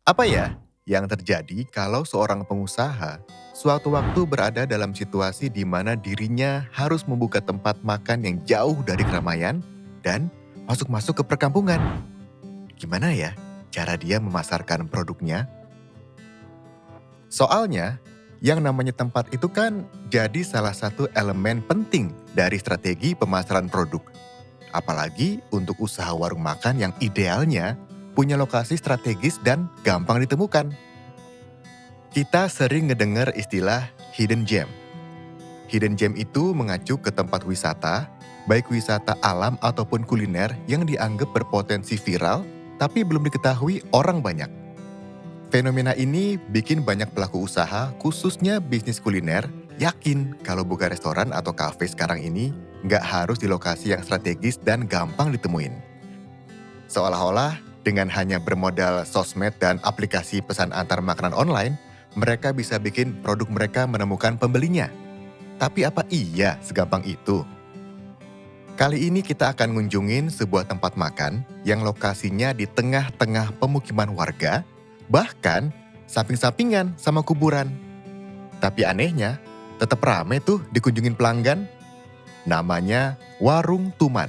Apa ya yang terjadi kalau seorang pengusaha suatu waktu berada dalam situasi di mana dirinya harus membuka tempat makan yang jauh dari keramaian dan masuk-masuk ke perkampungan? Gimana ya cara dia memasarkan produknya? Soalnya, yang namanya tempat itu kan jadi salah satu elemen penting dari strategi pemasaran produk. Apalagi untuk usaha warung makan yang idealnya punya lokasi strategis dan gampang ditemukan. Kita sering ngedengar istilah hidden gem. Hidden gem itu mengacu ke tempat wisata, baik wisata alam ataupun kuliner yang dianggap berpotensi viral tapi belum diketahui orang banyak. Fenomena ini bikin banyak pelaku usaha, khususnya bisnis kuliner, yakin kalau buka restoran atau kafe sekarang ini nggak harus di lokasi yang strategis dan gampang ditemuin. Seolah-olah dengan hanya bermodal sosmed dan aplikasi pesan antar makanan online, mereka bisa bikin produk mereka menemukan pembelinya. Tapi apa iya segampang itu? Kali ini kita akan ngunjungin sebuah tempat makan yang lokasinya di tengah-tengah pemukiman warga, bahkan samping-sampingan sama kuburan. Tapi anehnya, tetap rame tuh dikunjungin pelanggan. Namanya Warung Tuman.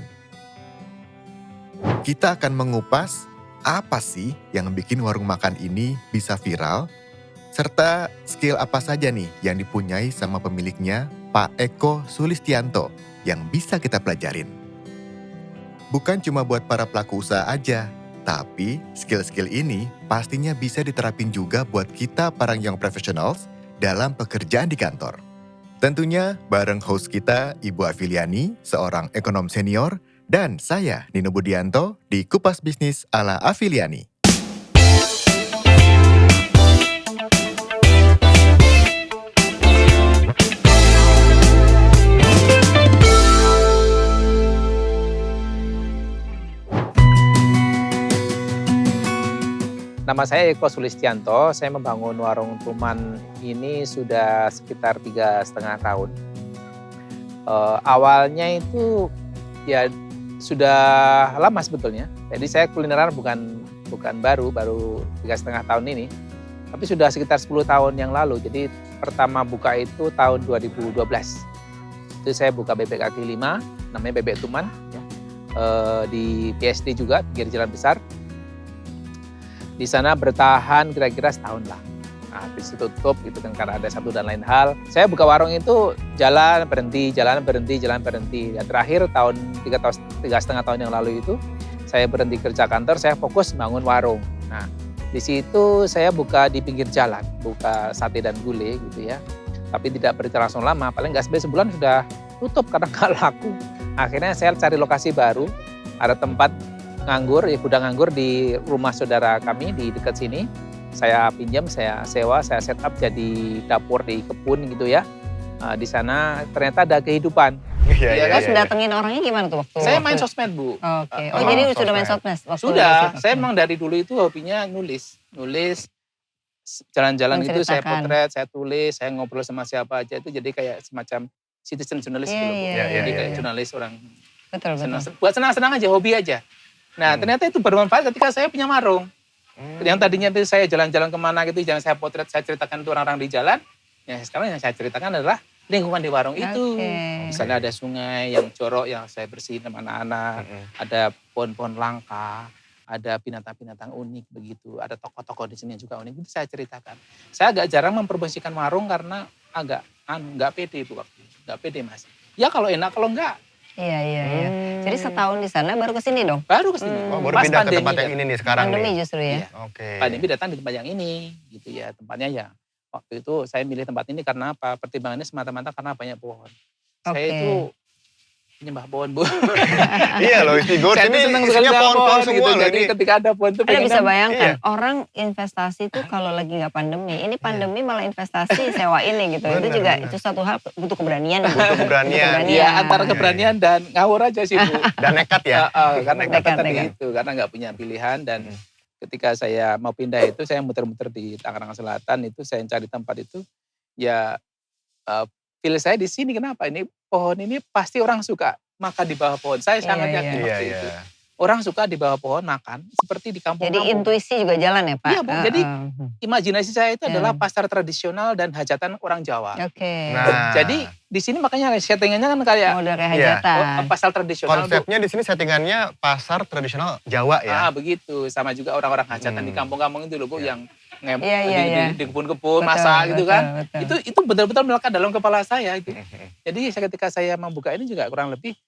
Kita akan mengupas apa sih yang bikin warung makan ini bisa viral, serta skill apa saja nih yang dipunyai sama pemiliknya, Pak Eko Sulistianto, yang bisa kita pelajarin. Bukan cuma buat para pelaku usaha aja, tapi skill-skill ini pastinya bisa diterapin juga buat kita para young professionals dalam pekerjaan di kantor. Tentunya bareng host kita, Ibu Afiliani, seorang ekonom senior, dan saya, Nino Budianto, di Kupas Bisnis ala Afiliani. Nama saya Eko Sulistianto, saya membangun warung Tuman ini sudah sekitar 3,5 tahun. Awalnya itu ya sudah lama sebetulnya, jadi saya kulineran bukan baru 3,5 tahun ini, tapi sudah sekitar 10 tahun yang lalu. Jadi pertama buka itu tahun 2012. Itu saya buka bebek kaki 5, namanya Bebek Tuman, ya. Di PSD juga, pinggir jalan besar. Di sana bertahan kira-kira setahun lah. Nah, habis itu tutup gitu kan karena ada satu dan lain hal. Saya buka warung itu jalan berhenti. Dan terakhir tahun 3,5 tahun yang lalu itu saya berhenti kerja kantor, saya fokus bangun warung. Nah, di situ saya buka di pinggir jalan, buka sate dan gulai gitu ya. Tapi tidak berlangsung lama, paling nggak sampai sebulan sudah tutup karena nggak laku. Akhirnya saya cari lokasi baru, ada tempat nganggur, ya gudang nganggur di rumah saudara kami di dekat sini. Saya pinjam, saya sewa, saya set up jadi dapur di kebun gitu ya. Di sana ternyata ada kehidupan. Iya. Terus datengin orangnya gimana tuh waktu? Saya main sosmed, Bu. Oke. Jadi sudah main sosmed? Sudah, saya memang dari dulu itu hobinya nulis. Jalan-jalan gitu saya potret, saya tulis, saya ngobrol sama siapa aja itu jadi kayak semacam citizen journalist gitu. Jadi kayak jurnalis orang. Betul. Buat senang-senang aja, hobi aja. Nah, ternyata itu bermanfaat ketika saya punya warung. Yang tadinya itu saya jalan-jalan kemana gitu, jangan saya potret, saya ceritakan itu orang-orang di jalan. Ya sekarang yang saya ceritakan adalah lingkungan di warung itu. Misalnya ada sungai yang jorok yang saya bersihin sama anak-anak. Ada pohon-pohon langka, ada binatang-binatang unik begitu. Ada tokoh-tokoh di sini yang juga unik, itu saya ceritakan. Saya agak jarang mempromosikan warung karena agak nggak pede Bu waktu itu. Nggak pede Mas. Ya kalau enak, kalau enggak. Iya. Jadi setahun di sana baru kesini dong? Baru kesini. Baru pindah ke tempat yang ini nih sekarang pandemi nih. Justru ya? Iya. Oke. Pandemi datang di tempat yang ini gitu ya. Tempatnya ya waktu itu saya milih tempat ini karena apa? Pertimbangannya semata-mata karena banyak pohon. Saya itu penyembah pohon, Bu. Iya loh, Istigor ini isinya pohon-pohon semua gitu. loh. Jadi ketika ada pohon itu Anda bisa bayangkan orang investasi itu kalau lagi nggak pandemi, ini pandemi malah investasi sewa ini gitu. Itu juga itu satu hal butuh keberanian. Iya, antara keberanian dan ngawur aja sih Bu. Dan nekat ya. Karena nekat itu, karena nggak punya pilihan dan ketika saya mau pindah itu saya muter-muter di Tangerang Selatan itu saya cari tempat itu ya pilih saya di sini. Kenapa? Ini pohon ini pasti orang suka makan di bawah pohon. Saya sangat yakin waktu itu. orang suka di bawah pohon makan seperti di kampung-kampung. Jadi intuisi juga jalan ya Pak? Iya, Bu. Jadi Heeh. imajinasi saya itu Ya. adalah pasar tradisional dan hajatan orang Jawa. Oke. Nah. Jadi di sini makanya settingannya kan kayak Model kayak Iya. hajatan. pasar tradisional, Bu. Konsepnya di sini settingannya pasar tradisional Jawa ya. Begitu. Sama juga orang-orang hajatan di kampung-kampung itu loh, Bu, yang Iya. di kebun-kebun Betul, masak gitu kan. betul. Itu betul-betul melekat dalam kepala saya itu. Jadi ketika saya membuka ini juga kurang lebih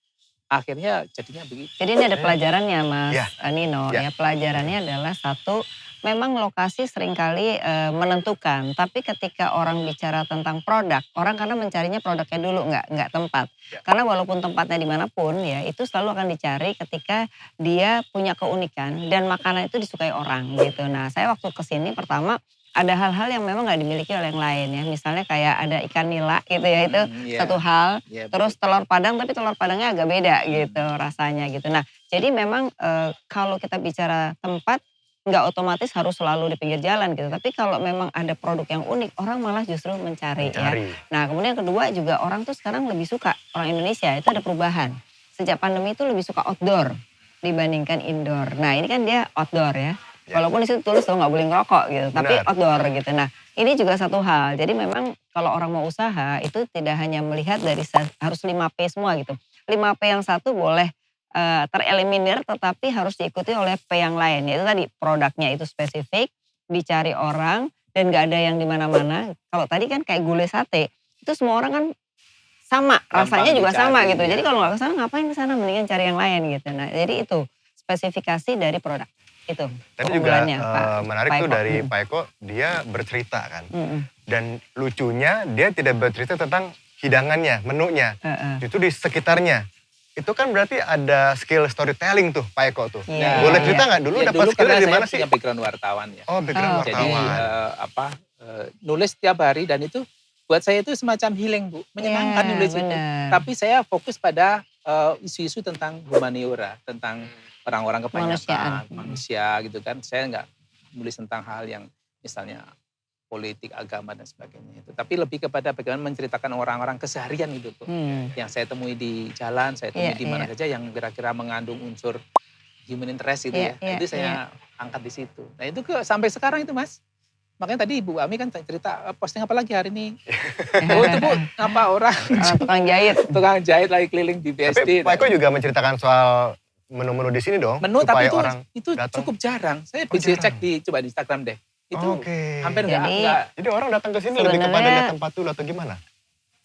akhirnya jadinya begitu. Jadi ini ada pelajarannya Mas Ya. Nino. Ya. Ya, pelajarannya adalah satu, memang lokasi seringkali menentukan. Tapi ketika orang bicara tentang produk, orang karena mencarinya produknya dulu, nggak tempat. Ya. Karena walaupun tempatnya dimanapun ya, itu selalu akan dicari ketika dia punya keunikan dan makanan itu disukai orang gitu. Nah saya waktu kesini pertama ada hal-hal yang memang nggak dimiliki oleh yang lain ya. Misalnya kayak ada ikan nila gitu ya, itu Iya. satu hal. Iya, Terus telur padang, tapi telur padangnya agak beda gitu rasanya gitu. Nah jadi memang kalau kita bicara tempat, nggak otomatis harus selalu di pinggir jalan gitu. Tapi kalau memang ada produk yang unik, orang malah justru mencari ya. Nah kemudian yang kedua juga orang tuh sekarang lebih suka, orang Indonesia itu ada perubahan. Sejak pandemi itu lebih suka outdoor dibandingkan indoor. Nah ini kan dia outdoor ya. Walaupun di situ tulis lo nggak boleh ngerokok gitu, tapi Benar. outdoor gitu. Nah ini juga satu hal. Jadi memang kalau orang mau usaha itu tidak hanya melihat dari harus 5P semua gitu. 5P yang satu boleh tereliminir, tetapi harus diikuti oleh P yang lain. Yaitu tadi produknya itu spesifik, dicari orang dan nggak ada yang di mana-mana. Kalau tadi kan kayak gulai sate, itu semua orang kan sama, rasanya juga dicari, sama gitu. ya. Jadi kalau nggak kesana ngapain kesana, mendingan cari yang lain gitu. Nah jadi itu spesifikasi dari produk itu. Tadi juga keunggulannya, Pak menarik tuh Eko. dari Pak Eko, dia bercerita kan. Mm-mm. Dan lucunya dia tidak bercerita tentang hidangannya, menunya. Heeh. Itu di sekitarnya. Itu kan berarti ada skill storytelling tuh Pak Eko tuh. Iya. Boleh cerita nggak dulu Ya, dapat skill karena dari saya mana sih? punya background wartawan ya. Oh, background Oh, Jadi wartawan. nulis tiap hari dan itu buat saya itu semacam healing, Bu. Menyenangkan Iya, nulis itu. benar. Tapi saya fokus pada isu-isu tentang humaniora, tentang orang-orang kebanyakan, manusia gitu kan. Saya nggak nulis tentang hal yang misalnya politik, agama dan sebagainya itu. Tapi lebih kepada bagaimana menceritakan orang-orang keseharian itu tuh. Yang saya temui di jalan, saya temui Iya, di mana iya. saja yang kira-kira mengandung unsur human interest itu Iya, ya. iya, Itu saya angkat di situ. Nah itu sampai sekarang itu Mas. Makanya tadi Ibu Ami kan cerita posting apa lagi hari ini. Oh itu Bu, apa orang Tukang jahit. tukang jahit lagi keliling di Tapi BSD. Pak Eko juga menceritakan soal menu-menu di sini dong. Menu supaya tapi orang itu datang. cukup jarang. Saya Oh, bisa jarang. cek coba di Instagram deh. Itu Oke. hampir Jadi- enggak. Jadi orang datang ke sini lebih kepada Sebenarnya- lihat tempat dulu atau gimana?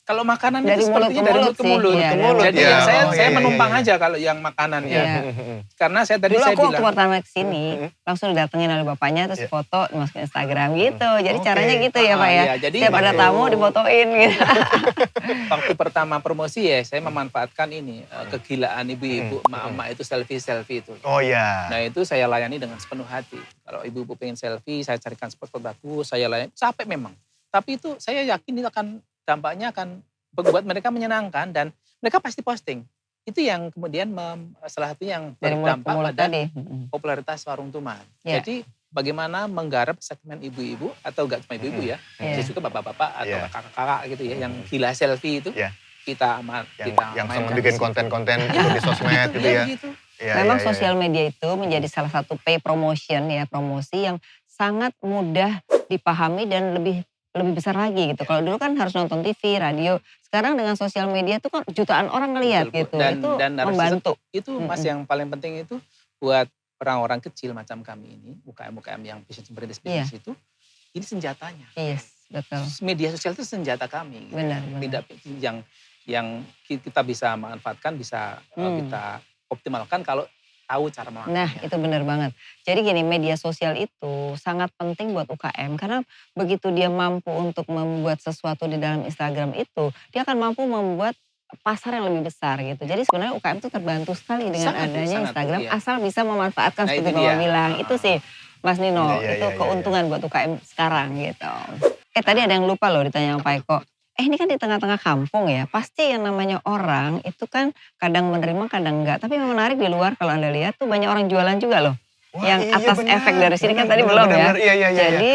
Kalau makanan Dari itu mulut sepertinya ke dari mulut mulut ke sih. mulut. Iya, dari mulut. Jadi Ya, yang saya oh, iya, menumpang iya, aja kalau yang makanan ya. Iya. Karena saya tadi Dulu saya aku waktu bilang. pertama kesini langsung didatengin oleh bapaknya, terus Iya. foto dimasukin Instagram gitu. Jadi Oke. caranya gitu ya Pak ya. Iya, jadi Setiap ada waktu- tamu difotoin gitu. Waktu pertama promosi ya saya memanfaatkan ini kegilaan ibu-ibu, emak-emak itu selfie itu. Oh iya. Nah itu saya layani dengan sepenuh hati. Kalau ibu-ibu pengen selfie, saya carikan spot bagus, saya layani. Capek memang. Tapi itu saya yakin itu dampaknya akan buat mereka menyenangkan dan mereka pasti posting. Itu yang kemudian salah satu yang Dari mulut ke berdampak mulut pada tadi. popularitas warung Tuman. Iya. Jadi bagaimana menggarap segmen ibu-ibu atau enggak cuma ibu-ibu ya, Iya. bisa juga bapak-bapak atau Iya. kakak-kakak gitu ya yang gila selfie itu. Iya. Kita Yang mainkan sama di bikin situ. konten-konten Ya, gitu di sosmed gitu ya. begitu. Iya, Memang iya, iya. sosial media itu menjadi salah satu pay promotion ya, promosi yang sangat mudah dipahami dan lebih besar lagi gitu. Kalau dulu kan harus nonton TV, radio. Sekarang dengan sosial media itu kan jutaan orang ngelihat Betul, Bu. gitu. Dan- Itu dan harus membantu. Itu Mas yang paling penting itu buat orang-orang kecil macam kami ini, UKM-UKM yang bisnis Iya. bisnis itu, ini senjatanya. Yes, betul. Media sosial itu senjata kami. Gitu. Benar. Tidak yang kita bisa manfaatkan, bisa kita optimalkan kalau tahu cara melakukannya. Nah itu benar banget. Jadi gini, media sosial itu sangat penting buat UKM. Karena begitu dia mampu untuk membuat sesuatu di dalam Instagram itu, dia akan mampu membuat pasar yang lebih besar gitu. Jadi sebenarnya UKM itu terbantu sekali dengan Sangat, Bu, adanya sangat, Bu, Instagram. iya. Asal bisa memanfaatkan Nah, seperti itu Bapak dia. bilang. Itu sih Mas Nino, Iya, itu iya, keuntungan buat UKM sekarang gitu. Tadi ada yang lupa loh ditanya sama Pak Eko. Ini kan di tengah-tengah kampung ya, pasti yang namanya orang itu kan kadang menerima kadang enggak. Tapi yang menarik di luar kalau Anda lihat tuh banyak orang jualan juga loh. Wah, yang iya, atas benar, efek dari sini kan tadi benar, belum ya. benar. Iya, iya, iya. Jadi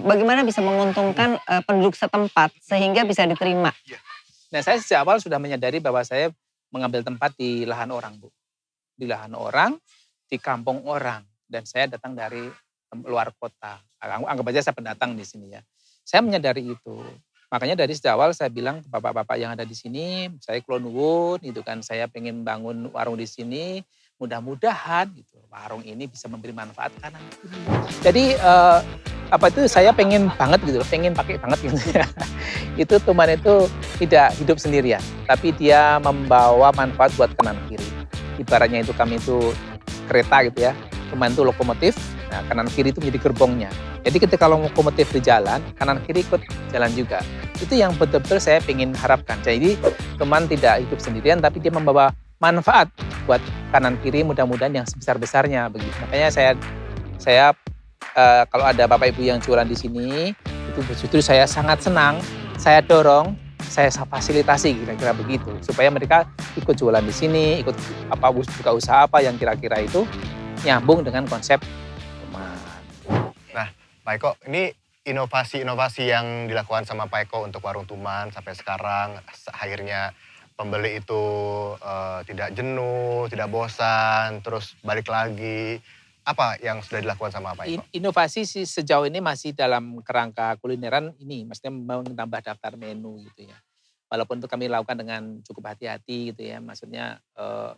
bagaimana bisa menguntungkan penduduk setempat sehingga bisa diterima. Nah saya sejak awal sudah menyadari bahwa saya mengambil tempat di lahan orang Bu. di lahan orang, di kampung orang. Dan saya datang dari luar kota. Anggap aja saya pendatang di sini ya. Saya menyadari itu. Makanya dari sejak awal saya bilang ke bapak-bapak yang ada di sini, saya kulon nuwun gitu kan, saya pengen bangun warung di sini, mudah-mudahan gitu warung ini bisa memberi manfaat kanan kiri. Jadi saya pengen banget gitu, pengen pakai banget gitu ya. Itu teman itu tidak hidup sendirian, tapi dia membawa manfaat buat kanan kiri. Ibaratnya itu kami itu kereta gitu ya, teman itu lokomotif, nah kanan kiri itu menjadi gerbongnya. Jadi ketika lokomotif di jalan, kanan kiri ikut jalan juga. Itu yang betul-betul saya ingin harapkan. Jadi teman tidak hidup sendirian, tapi dia membawa manfaat buat kanan kiri, mudah-mudahan yang sebesar-besarnya begitu. Makanya saya kalau ada bapak ibu yang jualan di sini, itu justru saya sangat senang, saya dorong, saya fasilitasi kira-kira begitu, supaya mereka ikut jualan di sini, ikut buka usaha apa yang kira-kira itu nyambung dengan konsep teman. Nah, Pak Eko, ini inovasi-inovasi yang dilakukan sama Pak Eko untuk warung Tuman sampai sekarang, akhirnya pembeli itu tidak jenuh, tidak bosan, terus balik lagi. Apa yang sudah dilakukan sama Pak Eko? Inovasi sih sejauh ini masih dalam kerangka kulineran ini, maksudnya menambah daftar menu gitu ya. Walaupun itu kami lakukan dengan cukup hati-hati gitu ya, maksudnya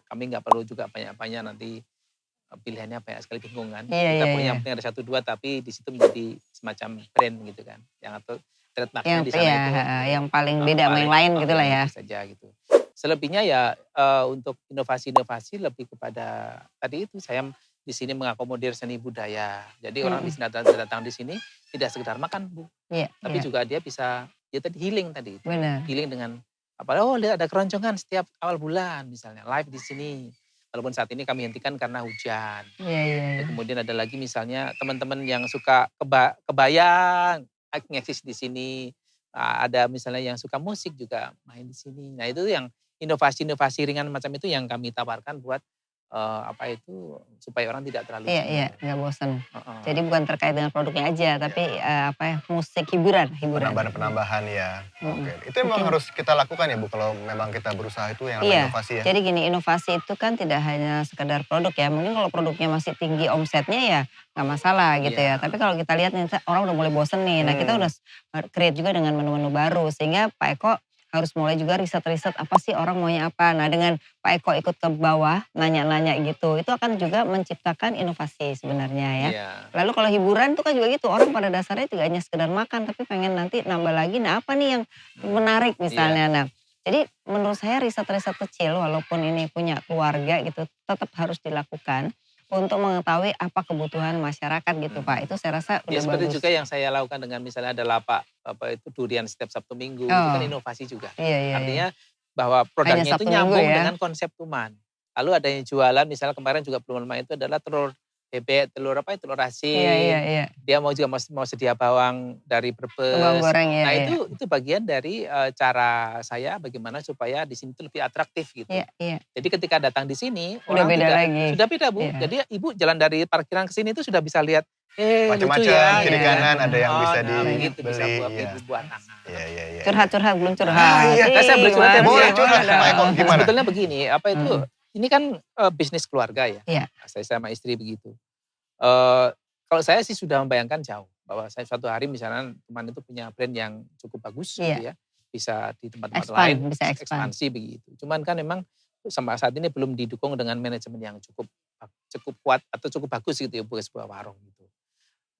kami nggak perlu juga banyak-banyak nanti pilihannya banyak sekali bingung kan. Kita punya yang penting ada 1, 2 tapi di situ menjadi semacam brand gitu kan. Yang atau trademarknya di sana itu yang paling beda sama yang lain gitu lah ya. Saja gitu. Selebihnya ya untuk inovasi-inovasi lebih kepada tadi itu saya di sini mengakomodir seni budaya. Jadi orang bisa datang di sini tidak sekedar makan, Bu. Tapi juga dia bisa tadi healing tadi. Benar. Healing dengan lihat ada keroncongan setiap awal bulan misalnya live di sini. Walaupun saat ini kami hentikan karena hujan. Dan kemudian ada lagi misalnya teman-teman yang suka kebayang ngeksis di sini. Ada misalnya yang suka musik juga main di sini. Nah itu yang inovasi-inovasi ringan macam itu yang kami tawarkan buat supaya orang tidak terlalu nggak bosan. Jadi bukan terkait dengan produknya aja, tapi musik hiburan. Penambahan ya. Oke. Itu memang harus kita lakukan ya Bu, kalau memang kita berusaha itu yang namanya inovasi ya. Jadi gini, inovasi itu kan tidak hanya sekedar produk ya. Mungkin kalau produknya masih tinggi omsetnya ya nggak masalah gitu ya. Tapi kalau kita lihat nih orang udah mulai bosen nih. Nah kita udah create juga dengan menu-menu baru. Sehingga Pak Eko harus mulai juga riset-riset apa sih orang maunya apa. Nah dengan Pak Eko ikut ke bawah, nanya-nanya gitu, itu akan juga menciptakan inovasi sebenarnya ya. Lalu kalau hiburan itu kan juga gitu, orang pada dasarnya tidak hanya sekedar makan, tapi pengen nanti nambah lagi, nah apa nih yang menarik misalnya. Nah jadi menurut saya riset-riset kecil walaupun ini punya keluarga gitu, tetap harus dilakukan untuk mengetahui apa kebutuhan masyarakat gitu Pak. Itu saya rasa udah bagus. Seperti juga yang saya lakukan dengan misalnya ada lapak durian setiap Sabtu Minggu, itu kan inovasi juga. Artinya bahwa produknya itu nyambung dengan konsep Tuman. Lalu ada yang jualan misalnya kemarin juga belum lama itu adalah telur bebek, telur asin. Dia mau sedia bawang dari Brebes. Bawang goreng Nah itu bagian dari cara saya bagaimana supaya di sini itu lebih atraktif gitu. Jadi ketika datang di sini udah orang beda lagi. Sudah beda Bu. Jadi Ibu jalan dari parkiran ke sini itu sudah bisa lihat macam-macam lucu ya. Kiri kanan ada yang bisa dibeli. Bisa buat tangan. Curhat belum curhat. Saya boleh curhat. Boleh curhat Pak Eko, gimana? Sebetulnya begini, ini kan bisnis keluarga ya. Saya sama istri begitu. Kalau saya sih sudah membayangkan jauh bahwa saya suatu hari misalnya teman itu punya brand yang cukup bagus gitu ya, bisa di tempat-tempat lain bisa ekspansi begitu. Cuman kan memang sampai saat ini belum didukung dengan manajemen yang cukup kuat atau cukup bagus gitu ya buat sebuah warung gitu.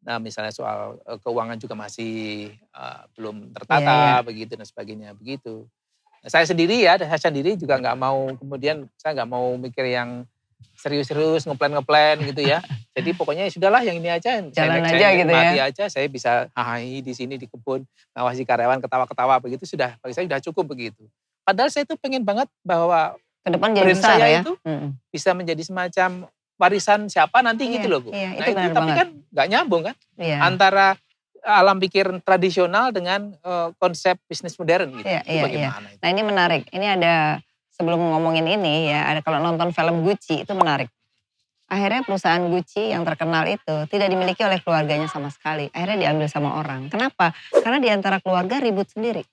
Nah misalnya soal keuangan juga masih belum tertata begitu dan sebagainya begitu. Nah, saya sendiri juga nggak mau kemudian saya nggak mau mikir yang serius-serius ngeplan gitu ya. Jadi pokoknya sudahlah yang ini aja. Jalan aja gitu ya. Mati aja saya bisa hai di sini di kebun ngawasi karyawan ketawa-ketawa begitu sudah bagi saya sudah cukup begitu. Padahal saya tuh pengen banget bahwa ke depan jadi besar saya ya. Itu bisa menjadi semacam warisan siapa nanti gitu loh Bu. Nah itu tapi kan nggak nyambung kan antara alam pikir tradisional dengan konsep bisnis modern gitu. Bagaimana itu? Nah ini menarik. Ini ada sebelum ngomongin ini ya, ada kalau nonton film Gucci itu menarik. Akhirnya perusahaan Gucci yang terkenal itu tidak dimiliki oleh keluarganya sama sekali. Akhirnya diambil sama orang. Kenapa? Karena di antara keluarga ribut sendiri.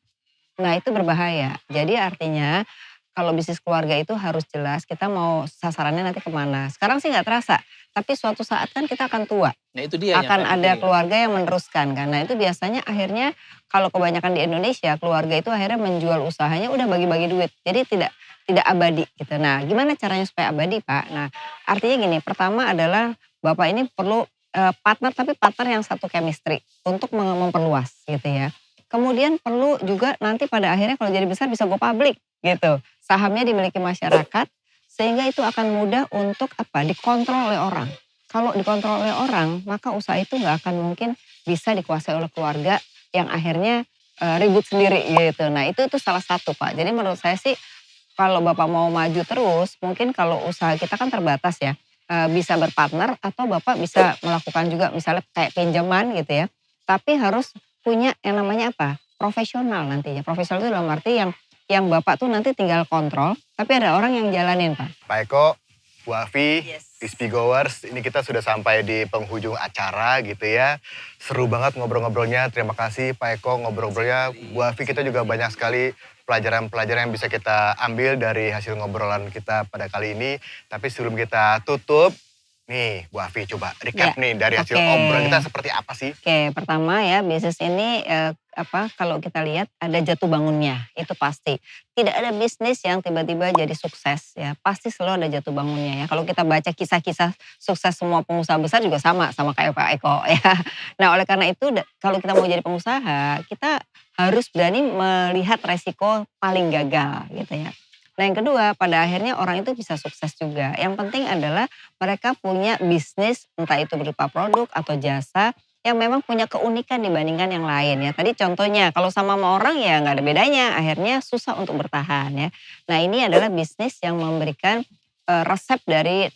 Nah itu berbahaya. Jadi artinya kalau bisnis keluarga itu harus jelas kita mau sasarannya nanti kemana. Sekarang sih nggak terasa, tapi suatu saat kan kita akan tua. Nah itu dia yang Akan kami ada pilih. keluarga yang meneruskan kan. Nah itu biasanya akhirnya kalau kebanyakan di Indonesia keluarga itu akhirnya menjual usahanya udah bagi-bagi duit. Jadi tidak abadi gitu. Nah gimana caranya supaya abadi Pak? Nah artinya gini, pertama adalah Bapak ini perlu partner tapi partner yang satu chemistry untuk memperluas gitu ya. Kemudian perlu juga nanti pada akhirnya kalau jadi besar bisa go public gitu. Sahamnya dimiliki masyarakat sehingga itu akan mudah untuk apa? Dikontrol oleh orang. Kalau dikontrol oleh orang, maka usaha itu nggak akan mungkin bisa dikuasai oleh keluarga yang akhirnya ribut sendiri gitu. Nah itu salah satu Pak. Jadi menurut saya sih kalau Bapak mau maju terus, mungkin kalau usaha kita kan terbatas ya, bisa berpartner atau Bapak bisa melakukan juga misalnya kayak pinjaman gitu ya. Tapi harus punya yang namanya apa? Profesional nantinya. Profesional itu dalam arti yang Bapak tuh nanti tinggal kontrol, tapi ada orang yang jalanin Pak. Pak Eko, Bu Afi, ISPI Goers, ini kita sudah sampai di penghujung acara gitu ya. Seru banget ngobrol-ngobrolnya, terima kasih Pak Eko ngobrol-ngobrolnya. Bu Afi, kita juga banyak sekali pelajaran-pelajaran yang bisa kita ambil dari hasil ngobrolan kita pada kali ini. Tapi sebelum kita tutup, nih Bu Afi coba recap nih dari hasil oke. obrolan kita seperti apa sih? Oke, pertama ya bisnis ini kalau kita lihat ada jatuh bangunnya, itu pasti. Tidak ada bisnis yang tiba-tiba jadi sukses ya, pasti selalu ada jatuh bangunnya ya. Kalau kita baca kisah-kisah sukses semua pengusaha besar juga sama kayak Pak Eko ya. Nah oleh karena itu kalau kita mau jadi pengusaha, kita harus berani melihat resiko paling gagal gitu ya. Nah yang kedua, pada akhirnya orang itu bisa sukses juga. Yang penting adalah mereka punya bisnis, entah itu berupa produk atau jasa, yang memang punya keunikan dibandingkan yang lain ya. Tadi contohnya, kalau sama orang ya nggak ada bedanya, akhirnya susah untuk bertahan ya. Nah ini adalah bisnis yang memberikan resep dari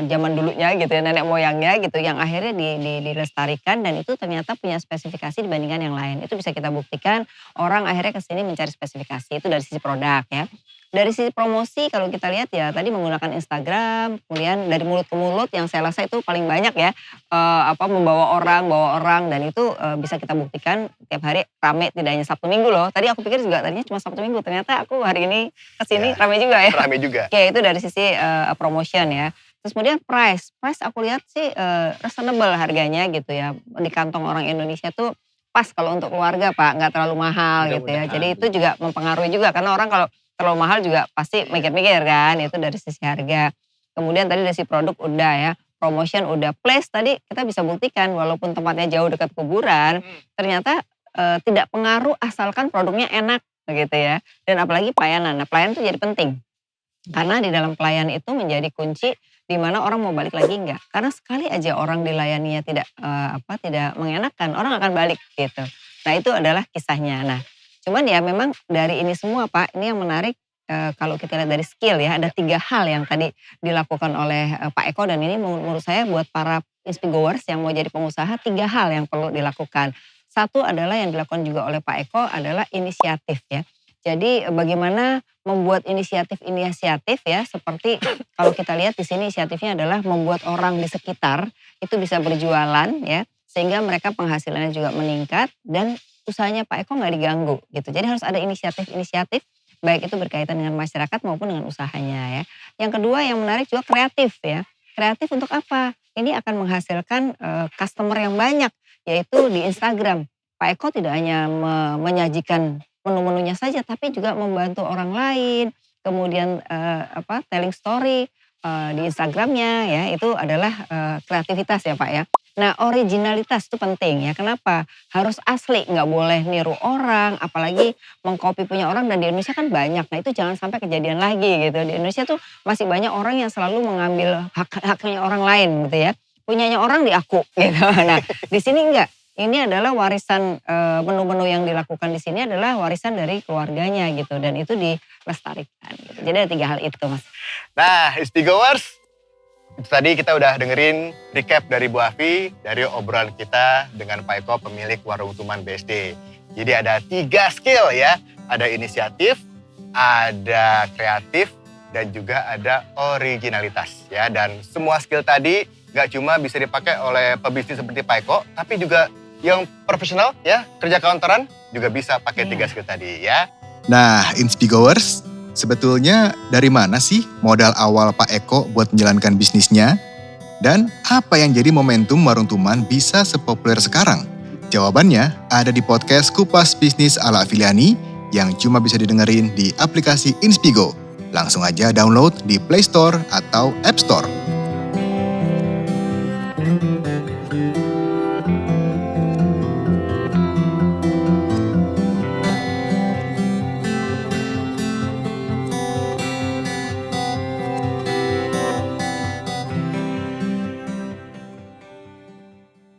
zaman dulunya gitu ya, nenek moyangnya gitu, yang akhirnya dilestarikan dan itu ternyata punya spesifikasi dibandingkan yang lain. Itu bisa kita buktikan, orang akhirnya kesini mencari spesifikasi, itu dari sisi produk ya. Dari sisi promosi kalau kita lihat ya tadi menggunakan Instagram, kemudian dari mulut ke mulut yang saya rasa itu paling banyak ya, bawa orang dan itu bisa kita buktikan tiap hari rame, tidak hanya Sabtu Minggu loh. Tadi aku pikir juga tadinya cuma Sabtu Minggu, ternyata aku hari ini kesini Ya, rame juga ya. rame juga. Oke itu dari sisi promotion ya. Terus kemudian price aku lihat sih reasonable harganya gitu ya. Di kantong orang Indonesia tuh pas kalau untuk keluarga Pak, nggak terlalu mahal gitu ya. Mudah-mudahan. Jadi itu juga mempengaruhi juga karena orang kalau terlalu mahal juga pasti mikir-mikir kan, itu dari sisi harga. Kemudian tadi dari sisi produk udah ya, promotion udah, place tadi kita bisa buktikan walaupun tempatnya jauh dekat kuburan, ternyata tidak pengaruh asalkan produknya enak begitu ya. Dan apalagi pelayanan, nah pelayanan itu jadi penting. Karena di dalam pelayanan itu menjadi kunci di mana orang mau balik lagi enggak. Karena sekali aja orang dilayaninya tidak mengenakan, orang akan balik gitu. Nah itu adalah kisahnya. Nah cuman ya memang dari ini semua Pak, ini yang menarik kalau kita lihat dari skill ya, ada 3 hal yang tadi dilakukan oleh Pak Eko dan ini menurut saya buat para ISPI Goers yang mau jadi pengusaha 3 hal yang perlu dilakukan. Satu adalah yang dilakukan juga oleh Pak Eko adalah inisiatif ya. Jadi bagaimana membuat inisiatif ya seperti kalau kita lihat di sini inisiatifnya adalah membuat orang di sekitar itu bisa berjualan ya sehingga mereka penghasilannya juga meningkat dan usahanya Pak Eko nggak diganggu gitu. Jadi harus ada inisiatif-inisiatif baik itu berkaitan dengan masyarakat maupun dengan usahanya ya. Yang kedua yang menarik juga kreatif ya. Kreatif untuk apa? Ini akan menghasilkan customer yang banyak yaitu di Instagram. Pak Eko tidak hanya menyajikan menu-menunya saja tapi juga membantu orang lain. Kemudian telling story di Instagramnya ya itu adalah kreativitas ya Pak ya. Nah originalitas itu penting ya, kenapa? Harus asli, nggak boleh niru orang, apalagi mengcopy punya orang dan di Indonesia kan banyak. Nah itu jangan sampai kejadian lagi gitu. Di Indonesia tuh masih banyak orang yang selalu mengambil haknya orang lain gitu ya. Punyanya orang di aku gitu. Nah di sini enggak. Ini adalah warisan menu-menu yang dilakukan di sini adalah warisan dari keluarganya gitu dan itu dilestarikan. Gitu. Jadi ada 3 hal itu Mas. Nah, ISPI Goers, itu tadi kita udah dengerin recap dari Bu Afi, dari obrolan kita dengan Pak Eko, pemilik Warung Tuman BSD. Jadi ada 3 skill ya, ada inisiatif, ada kreatif, dan juga ada originalitas ya. Dan semua skill tadi gak cuma bisa dipakai oleh pebisnis seperti Pak Eko, tapi juga yang profesional ya, kerja kantoran juga bisa pakai 3 skill tadi ya. Nah, ISPI Goers, Sebetulnya dari mana sih modal awal Pak Eko buat menjalankan bisnisnya? Dan apa yang jadi momentum Warung Tuman bisa sepopuler sekarang? Jawabannya ada di podcast Kupas Bisnis ala Afiliani yang cuma bisa didengerin di aplikasi Inspigo. Langsung aja download di Play Store atau App Store.